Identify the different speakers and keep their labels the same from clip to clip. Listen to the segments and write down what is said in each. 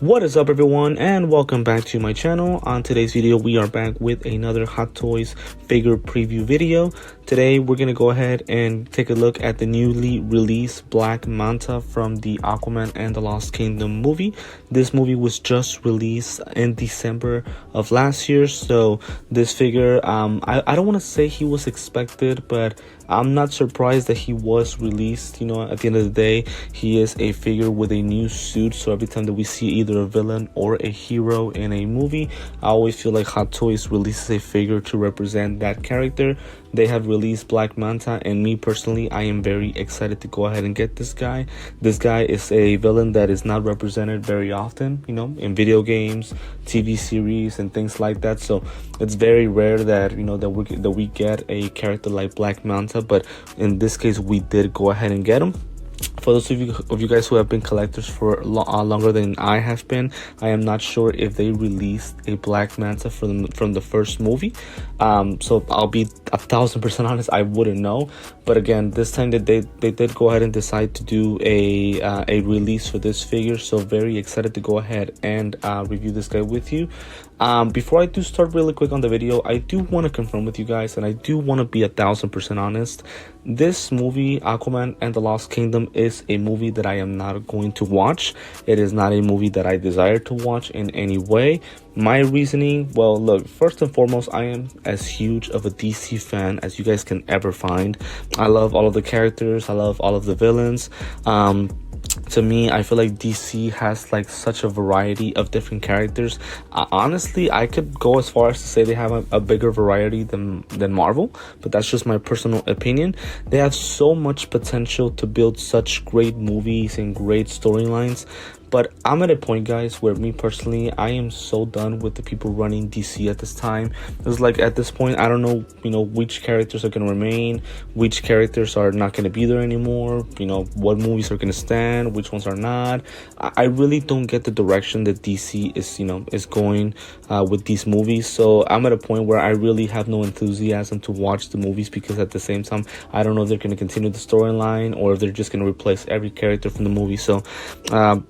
Speaker 1: What is up, everyone, and welcome back to my channel. On today's video, we are back with another Hot Toys figure preview video. Today we're gonna go ahead and take a look at the newly released Black Manta from the Aquaman and the Lost Kingdom movie. This movie was just released in December of last year, so this figure, I don't want to say he was expected, but I'm not surprised that he was released. You know, at the end of the day, he is a figure with a new suit, so every time that we see either a villain or a hero in a movie, I always feel like Hot Toys releases a figure to represent that character. They have released Black Manta, and me personally, I am very excited to go ahead and get this guy. This guy is a villain that is not represented very often, you know, in video games, TV series, and things like that. So it's very rare that, you know, that we get a character like Black Manta, but in this case, we did go ahead and get him. For those of you guys who have been collectors for longer than I have been, I am not sure if they released a Black Manta from the first movie. So I'll be 1000% honest, I wouldn't know. But again, this time that they did go ahead and decide to do a release for this figure. So very excited to go ahead and review this guy with you. Before I do start really quick on the video, I do want to confirm with you guys, and I do want to be 1000% honest. This movie, Aquaman and the Lost Kingdom, is a movie that I am not going to watch. It is not a movie that I desire to watch in any way. My reasoning, well, look, first and foremost, I am as huge of a DC fan as you guys can ever find. I love all of the characters. I love all of the villains. To me, I feel like DC has like such a variety of different characters. Honestly, I could go as far as to say they have a bigger variety than Marvel, but that's just my personal opinion. They have so much potential to build such great movies and great storylines. But I'm at a point, guys, where me personally, I am so done with the people running DC at this time. It's like at this point, I don't know, you know, which characters are going to remain, which characters are not going to be there anymore, you know, what movies are going to stand, which ones are not. I really don't get the direction that DC is, you know, is going with these movies. So I'm at a point where I really have no enthusiasm to watch the movies, because at the same time, I don't know if they're going to continue the storyline or if they're just going to replace every character from the movie. So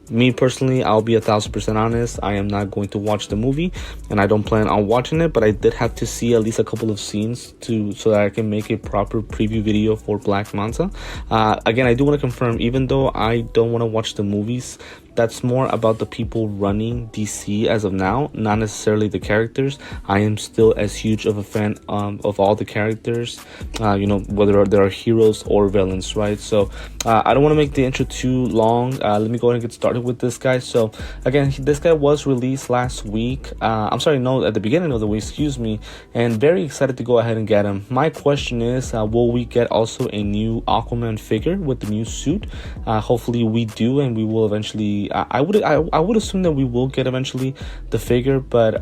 Speaker 1: me personally, I'll be 1000% honest, I am not going to watch the movie, and I don't plan on watching it. But I did have to see at least a couple of scenes so that I can make a proper preview video for Black Manta. Again, I do want to confirm, even though I don't want to watch the movies, that's more about the people running DC as of now, not necessarily the characters. I am still as huge of a fan of all the characters, you know, whether there are heroes or villains, right? So I don't want to make the intro too long. Let me go ahead and get started with this guy. So again, this guy was released last week. I'm sorry, no, at the beginning of the week, excuse me, and very excited to go ahead and get him. My question is, will we get also a new Aquaman figure with the new suit? Hopefully we do, and we will eventually. I would assume that we will get eventually the figure, but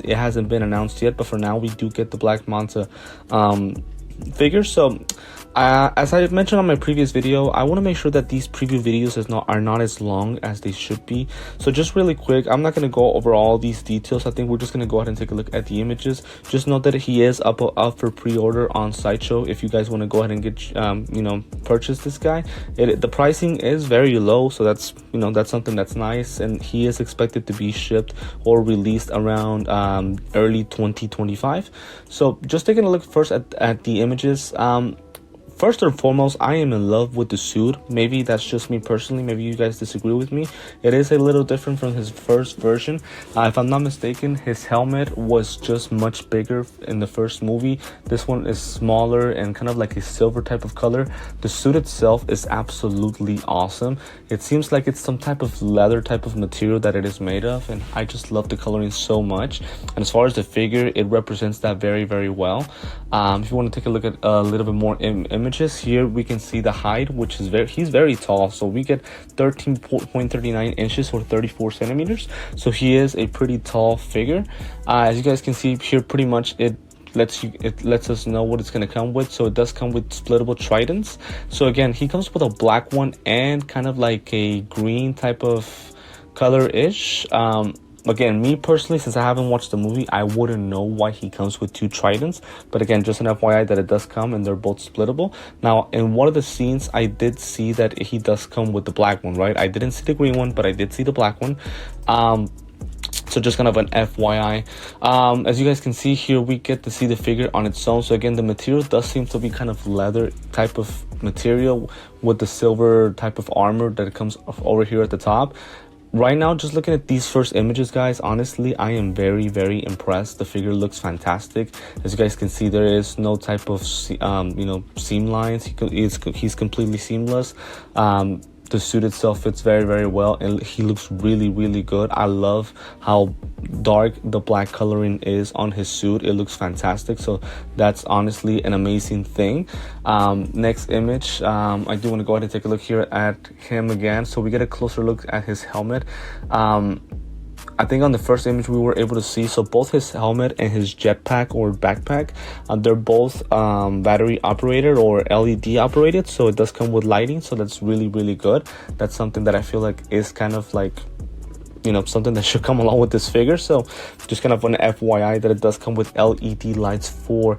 Speaker 1: it hasn't been announced yet. But for now, we do get the Black Manta figure. So as I mentioned on my previous video, I want to make sure that these preview videos are not as long as they should be. So just really quick, I'm not going to go over all these details. I think we're just going to go ahead and take a look at the images. Just note that he is up for pre-order on Sideshow if you guys want to go ahead and get you know, purchase this guy. The pricing is very low, so that's, you know, that's something that's nice, and he is expected to be shipped or released around early 2025. So just taking a look first at the images. First and foremost, I am in love with the suit. Maybe that's just me personally. Maybe you guys disagree with me. It is a little different from his first version. If I'm not mistaken, his helmet was just much bigger in the first movie. This one is smaller and kind of like a silver type of color. The suit itself is absolutely awesome. It seems like it's some type of leather type of material that it is made of, and I just love the coloring so much. And as far as the figure, it represents that very, very well. If you want to take a look at a little bit more images here, we can see the height, which is he's very tall. So we get 13.39 inches or 34 centimeters. So he is a pretty tall figure. As you guys can see here, pretty much it lets us know what it's going to come with. So it does come with splittable tridents. So again, he comes with a black one and kind of like a green type of color ish. Again, me personally, since I haven't watched the movie, I wouldn't know why he comes with two tridents. But again, just an FYI that it does come and they're both splittable. Now, in one of the scenes, I did see that he does come with the black one, right? I didn't see the green one, but I did see the black one. So just kind of an FYI. As you guys can see here, we get to see the figure on its own. So again, the material does seem to be kind of leather type of material with the silver type of armor that comes over here at the top. Right now, just looking at these first images, guys, honestly, I am very, very impressed. The figure looks fantastic. As you guys can see, there is no type of, seam lines. He's completely seamless. The suit itself fits very, very well, and he looks really, really good. I love how dark the black coloring is on his suit. It looks fantastic. So that's honestly an amazing thing. Next image, I do want to go ahead and take a look here at him again. So we get a closer look at his helmet. I think on the first image we were able to see, so both his helmet and his jetpack or backpack, they're both battery operated or LED operated, so it does come with lighting, so that's really, really good. That's something that I feel like is kind of like, something that should come along with this figure. So just kind of an FYI that it does come with LED lights for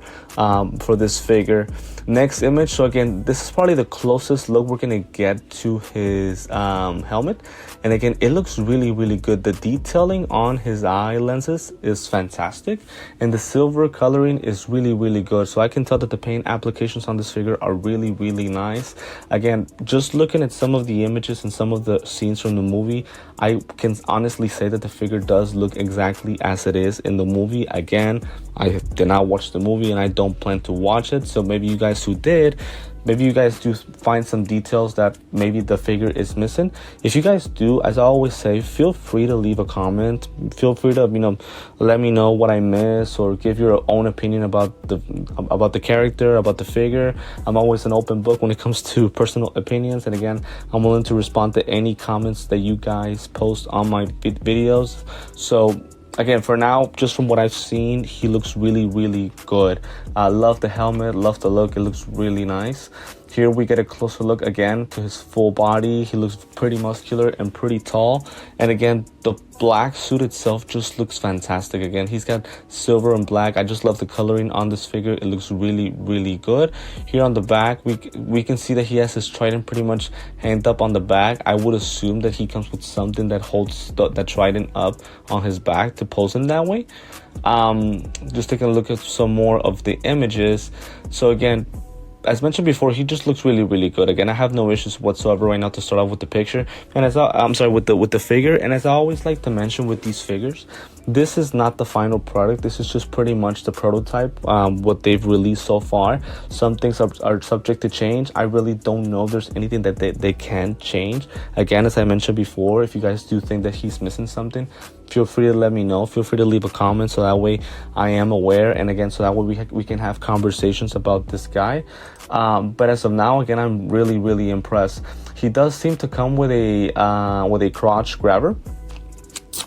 Speaker 1: this figure. Next image, so again, this is probably the closest look we're gonna get to his helmet, and again, it looks really, really good. The detailing on his eye lenses is fantastic, and the silver coloring is really, really good. So I can tell that the paint applications on this figure are really, really nice. Again, just looking at some of the images and some of the scenes from the movie, I can honestly say that the figure does look exactly as it is in the movie. Again, I did not watch the movie and I don't plan to watch it, so maybe you guys who did, maybe you guys do find some details that maybe the figure is missing. If you guys do, as I always say, feel free to leave a comment. Feel free to let me know what I miss, or give your own opinion about the character, about the figure. I'm always an open book when it comes to personal opinions, and again, I'm willing to respond to any comments that you guys post on my videos. So again, for now, just from what I've seen, he looks really, really good. I love the helmet, love the look. It looks really nice. Here we get a closer look again to his full body. He looks pretty muscular and pretty tall. And again, the black suit itself just looks fantastic. Again, he's got silver and black. I just love the coloring on this figure. It looks really, really good. Here on the back, we can see that he has his trident pretty much hanged up on the back. I would assume that he comes with something that holds that trident up on his back to pose him that way. Just taking a look at some more of the images. So again, as mentioned before, he just looks really, really good. Again, I have no issues whatsoever right now to start off with the picture, and with the figure. And as I always like to mention with these figures, this is not the final product. This is just pretty much the prototype, what they've released so far. Some things are subject to change. I really don't know if there's anything that they can change. Again, as I mentioned before, if you guys do think that he's missing something, feel free to let me know. Feel free to leave a comment, so that way I am aware, and again, so that way we can have conversations about this guy. But as of now, again, I'm really, really impressed. He does seem to come with a crotch grabber,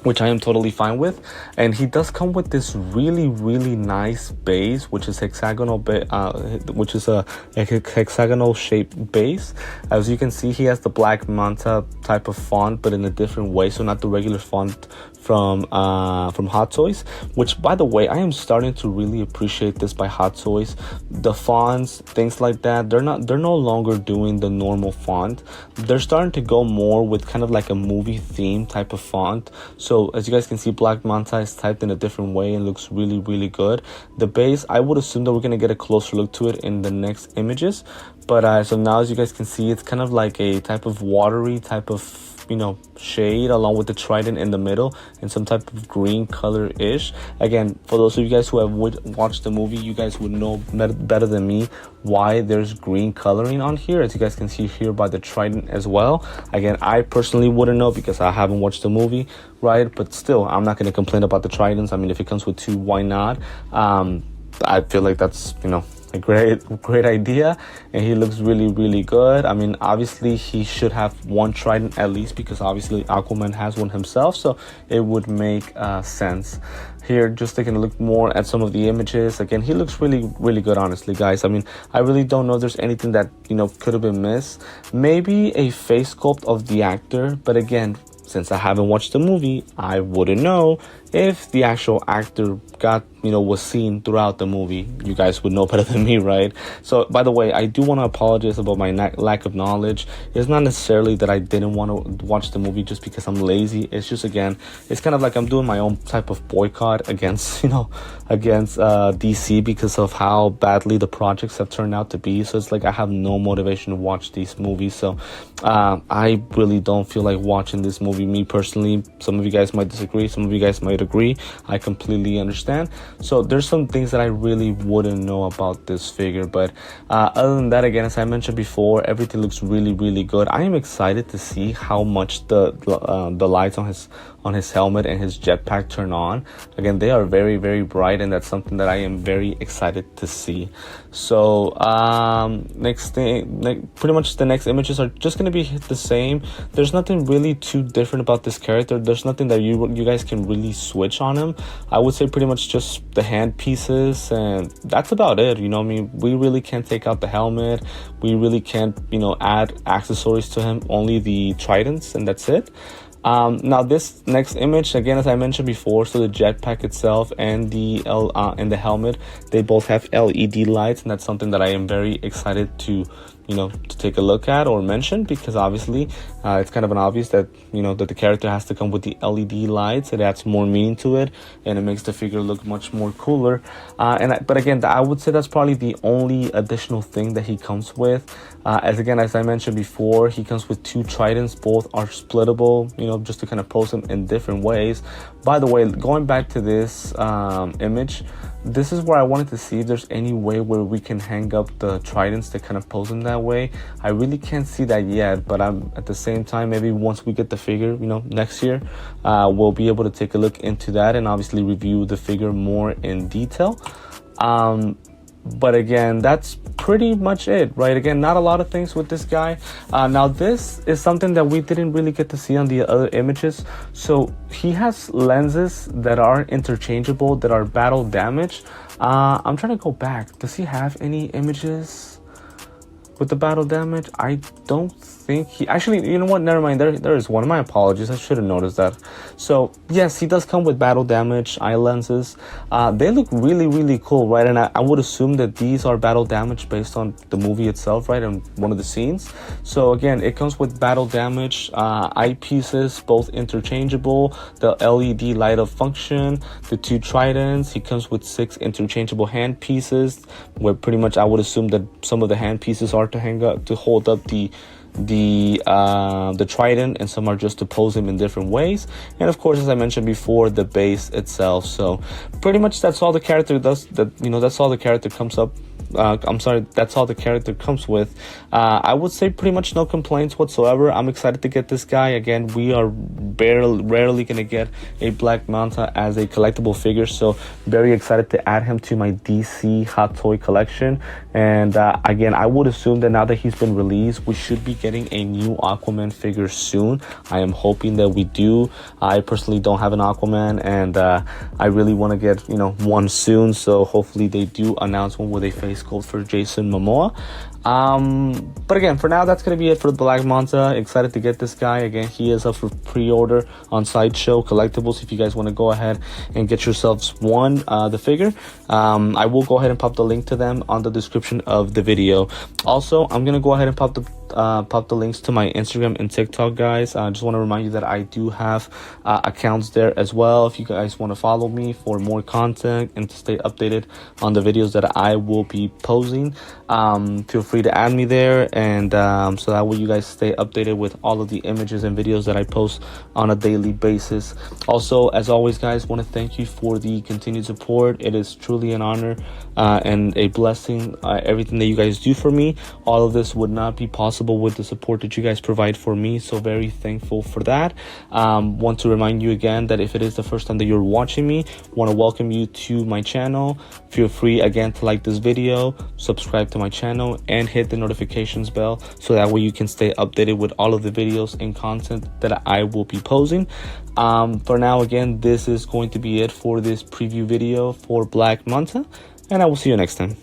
Speaker 1: which I am totally fine with, and he does come with this really, really nice base, which is hexagonal, which is a hexagonal shaped base. As you can see, he has the black Manta type of font, but in a different way, so not the regular font from Hot Toys, which, by the way, I am starting to really appreciate this by Hot Toys. The fonts, things like that, they're no longer doing the normal font. They're starting to go more with kind of like a movie theme type of font. So as you guys can see, Black Manta is typed in a different way and looks really, really good. The base, I would assume that we're going to get a closer look to it in the next images. But so now, as you guys can see, it's kind of like a type of watery type of shade, along with the trident in the middle and some type of green color ish. Again, for those of you guys who have watched the movie, you guys would know better than me why there's green coloring on here, as you guys can see here by the trident as well. Again, I personally wouldn't know because I haven't watched the movie, right? But still, I'm not going to complain about the tridents. I mean, if it comes with two, why not? I feel like that's a great idea, and he looks really, really good. I mean, obviously he should have one trident at least, because obviously Aquaman has one himself, so it would make sense. Here, just taking a look more at some of the images. Again, he looks really, really good, honestly, guys. I mean, I really don't know if there's anything that could have been missed. Maybe a face sculpt of the actor, but again, since I haven't watched the movie, I wouldn't know if the actual actor got, was seen throughout the movie. You guys would know better than me, right? So, by the way, I do want to apologize about my lack of knowledge. It's not necessarily that I didn't want to watch the movie just because I'm lazy. It's just, again, it's kind of like I'm doing my own type of boycott against, against DC because of how badly the projects have turned out to be. So it's like I have no motivation to watch these movies. So I really don't feel like watching this movie. Me personally, some of you guys might disagree, some of you guys might agree. I completely understand. So there's some things that I really wouldn't know about this figure, but other than that, again, as I mentioned before, everything looks really, really good. I am excited to see how much the lights on his helmet and his jetpack turn on. Again, they are very, very bright, and that's something that I am very excited to see. So next thing, pretty much the next images are just going to be the same. There's nothing really too different about this character. There's nothing that you guys can really switch on him. I would say pretty much just the hand pieces, and that's about it. I mean, we really can't take out the helmet. We really can't, add accessories to him. Only the tridents, and that's it. Now this next image, again, as I mentioned before, so the jetpack itself and the helmet, they both have LED lights, and that's something that I am very excited to take a look at or mention, because obviously it's kind of an obvious that that the character has to come with the LED lights. It adds more meaning to it, and it makes the figure look much more cooler. But again, I would say that's probably the only additional thing that he comes with. As I mentioned before, he comes with 2 tridents. Both are splittable, just to kind of pose them in different ways. By the way, going back to this image, this is where I wanted to see if there's any way where we can hang up the tridents to kind of pose them that way. I really can't see that yet, but I'm at the same time, maybe once we get the figure, next year, we'll be able to take a look into that and obviously review the figure more in detail. But again, that's pretty much it, right? Again, not a lot of things with this guy. Now, this is something that we didn't really get to see on the other images. So he has lenses that are interchangeable, that are battle damage. I'm trying to go back. Does he have any images with the battle damage? I don't think he actually, you know what, never mind, there is one. My apologies, I should have noticed that. So yes, he does come with battle damage eye lenses. They look really, really cool, right? And I would assume that these are battle damage based on the movie itself, right, and one of the scenes. So again, it comes with battle damage eyepieces, both interchangeable, the LED light up function, the 2 tridents. He comes with 6 interchangeable hand pieces, where pretty much I would assume that some of the hand pieces are to hang up, to hold up the trident, and some are just to pose him in different ways. And of course, as I mentioned before, the base itself. So pretty much that's all the character does. That's all the character comes up. That's all the character comes with. I would say pretty much no complaints whatsoever. I'm excited to get this guy. Again, we are rarely gonna get a Black Manta as a collectible figure, so very excited to add him to my DC Hot Toy collection. And again, I would assume that now that he's been released, we should be getting a new Aquaman figure soon. I am hoping that we do. I personally don't have an Aquaman, and I really want to get one soon, so hopefully they do announce one with a face sculpt for Jason Momoa. But again, for now, that's going to be it for the Black Manta. Excited to get this guy. Again, he is up for pre-order on Sideshow Collectibles. If you guys want to go ahead and get yourselves the figure, I will go ahead and pop the link to them on the description of the video. Also, I'm going to go ahead and pop the links to my Instagram and TikTok, guys. I just want to remind you that I do have accounts there as well. If you guys want to follow me for more content and to stay updated on the videos that I will be posting, feel free to add me there, and so that way you guys stay updated with all of the images and videos that I post on a daily basis. Also, as always, guys, want to thank you for the continued support. It is truly an honor and a blessing, everything that you guys do for me. All of this would not be possible with the support that you guys provide for me, so very thankful for that. Want to remind you again that if it is the first time that you're watching me, want to welcome you to my channel. Feel free again to like this video, subscribe to my channel, and hit the notifications bell, so that way you can stay updated with all of the videos and content that I will be posting. For now, again, this is going to be it for this preview video for Black Manta, and I will see you next time.